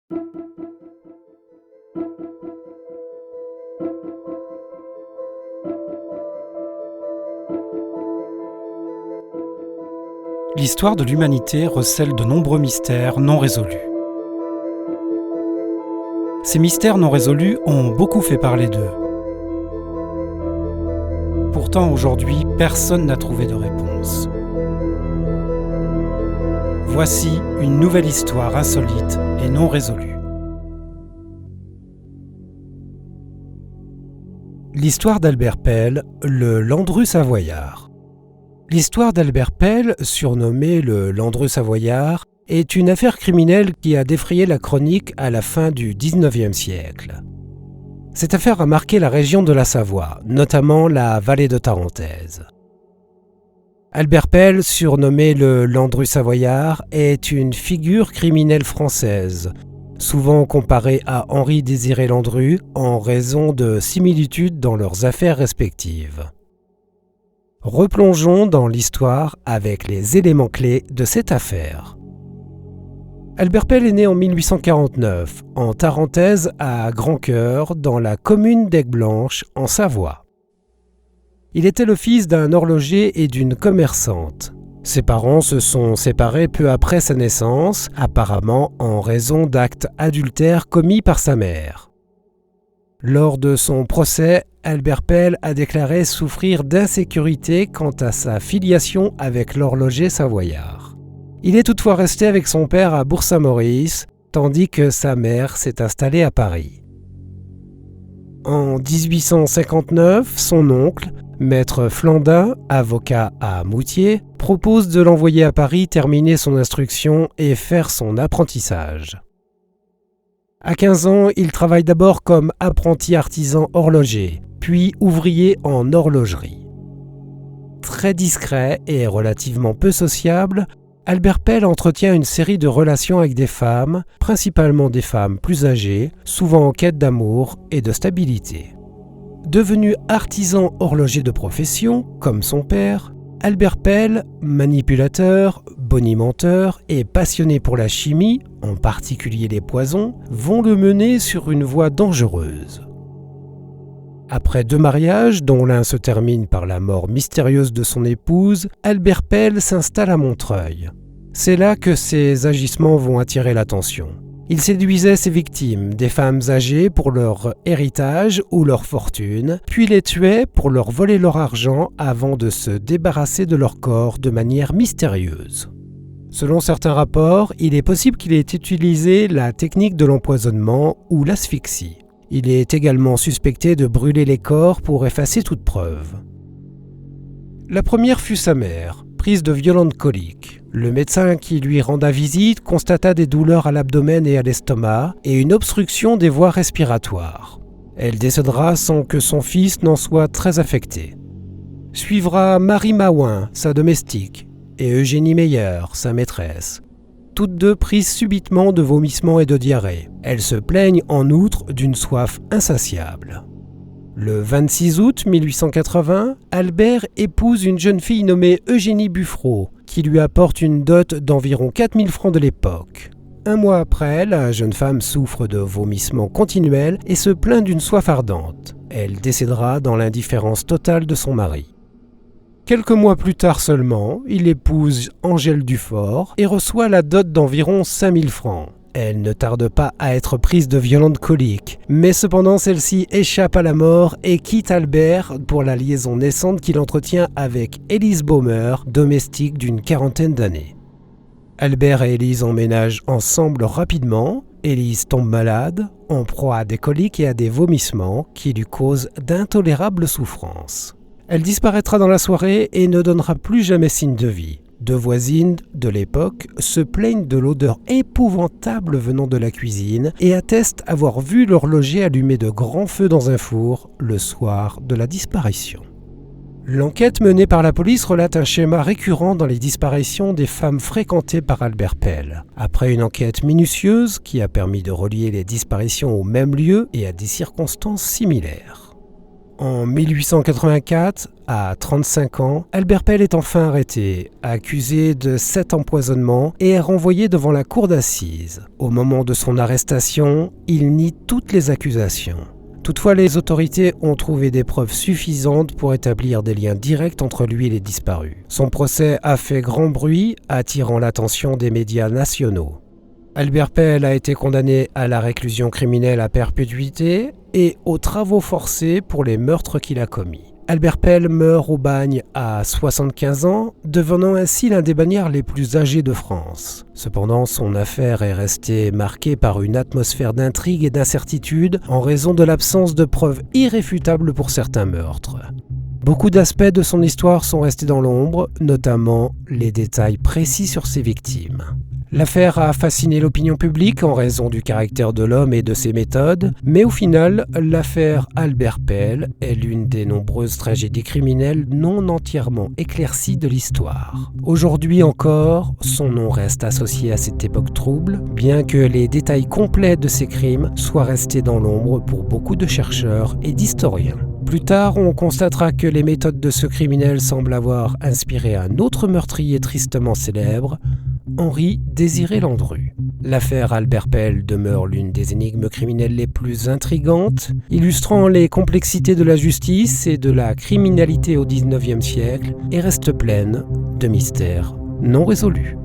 L'histoire de l'humanité recèle de nombreux mystères non résolus. Ces mystères non résolus ont beaucoup fait parler d'eux. Pourtant, aujourd'hui, personne n'a trouvé de réponse. Voici une nouvelle histoire insolite et non résolue. L'histoire d'Albert Pell, le Landru savoyard. L'histoire d'Albert Pell, surnommé le Landru savoyard, est une affaire criminelle qui a défrayé la chronique à la fin du XIXe siècle. Cette affaire a marqué la région de la Savoie, notamment la vallée de Tarentaise. Albert Pell, surnommé le Landru savoyard, est une figure criminelle française, souvent comparée à Henri-Désiré Landru en raison de similitudes dans leurs affaires respectives. Replongeons dans l'histoire avec les éléments clés de cette affaire. Albert Pell est né en 1849, en Tarentaise à Grandcoeur, dans la commune d'Aigueblanche, en Savoie. Il était le fils d'un horloger et d'une commerçante. Ses parents se sont séparés peu après sa naissance, apparemment en raison d'actes adultères commis par sa mère. Lors de son procès, Albert Pell a déclaré souffrir d'insécurité quant à sa filiation avec l'horloger savoyard. Il est toutefois resté avec son père à Bourg-Saint-Maurice, tandis que sa mère s'est installée à Paris. En 1859, son oncle, maître Flandin, avocat à Moutier, propose de l'envoyer à Paris terminer son instruction et faire son apprentissage. À 15 ans, il travaille d'abord comme apprenti artisan horloger, puis ouvrier en horlogerie. Très discret et relativement peu sociable, Albert Pell entretient une série de relations avec des femmes, principalement des femmes plus âgées, souvent en quête d'amour et de stabilité. Devenu artisan horloger de profession, comme son père, Albert Pell, manipulateur, bonimenteur et passionné pour la chimie, en particulier les poisons, vont le mener sur une voie dangereuse. Après 2 mariages, dont l'un se termine par la mort mystérieuse de son épouse, Albert Pell s'installe à Montreuil. C'est là que ses agissements vont attirer l'attention. Il séduisait ses victimes, des femmes âgées pour leur héritage ou leur fortune, puis les tuait pour leur voler leur argent avant de se débarrasser de leur corps de manière mystérieuse. Selon certains rapports, il est possible qu'il ait utilisé la technique de l'empoisonnement ou l'asphyxie. Il est également suspecté de brûler les corps pour effacer toute preuve. La première fut sa mère, prise de violentes coliques. Le médecin qui lui renda visite constata des douleurs à l'abdomen et à l'estomac et une obstruction des voies respiratoires. Elle décédera sans que son fils n'en soit très affecté. Suivra Marie Mawin, sa domestique, et Eugénie Meyer, sa maîtresse. Toutes deux prises subitement de vomissements et de diarrhée. Elles se plaignent en outre d'une soif insatiable. Le 26 août 1880, Albert épouse une jeune fille nommée Eugénie Buffreau, qui lui apporte une dot d'environ 4000 francs de l'époque. 1 mois après, la jeune femme souffre de vomissements continuels et se plaint d'une soif ardente. Elle décédera dans l'indifférence totale de son mari. Quelques mois plus tard seulement, il épouse Angèle Dufort et reçoit la dot d'environ 5000 francs. Elle ne tarde pas à être prise de violentes coliques, mais cependant celle-ci échappe à la mort et quitte Albert pour la liaison naissante qu'il entretient avec Élise Baumer, domestique d'une 40aine d'années. Albert et Élise emménagent ensemble rapidement. Élise tombe malade, en proie à des coliques et à des vomissements qui lui causent d'intolérables souffrances. Elle disparaîtra dans la soirée et ne donnera plus jamais signe de vie. 2 voisines de l'époque se plaignent de l'odeur épouvantable venant de la cuisine et attestent avoir vu l'horloger allumer de grands feux dans un four le soir de la disparition. L'enquête menée par la police relate un schéma récurrent dans les disparitions des femmes fréquentées par Albert Pell. Après une enquête minutieuse qui a permis de relier les disparitions au même lieu et à des circonstances similaires. En 1884, À 35 ans, Albert Pell est enfin arrêté, accusé de 7 empoisonnements et est renvoyé devant la cour d'assises. Au moment de son arrestation, il nie toutes les accusations. Toutefois, les autorités ont trouvé des preuves suffisantes pour établir des liens directs entre lui et les disparus. Son procès a fait grand bruit, attirant l'attention des médias nationaux. Albert Pell a été condamné à la réclusion criminelle à perpétuité et aux travaux forcés pour les meurtres qu'il a commis. Albert Pell meurt au bagne à 75 ans, devenant ainsi l'un des bagnards les plus âgés de France. Cependant, son affaire est restée marquée par une atmosphère d'intrigue et d'incertitude en raison de l'absence de preuves irréfutables pour certains meurtres. Beaucoup d'aspects de son histoire sont restés dans l'ombre, notamment les détails précis sur ses victimes. L'affaire a fasciné l'opinion publique en raison du caractère de l'homme et de ses méthodes, mais au final, l'affaire Albert Pell est l'une des nombreuses tragédies criminelles non entièrement éclaircies de l'histoire. Aujourd'hui encore, son nom reste associé à cette époque trouble, bien que les détails complets de ses crimes soient restés dans l'ombre pour beaucoup de chercheurs et d'historiens. Plus tard, on constatera que les méthodes de ce criminel semblent avoir inspiré un autre meurtrier tristement célèbre, Henri Désiré Landru. L'affaire Albert Pell demeure l'une des énigmes criminelles les plus intrigantes, illustrant les complexités de la justice et de la criminalité au XIXe siècle, et reste pleine de mystères non résolus.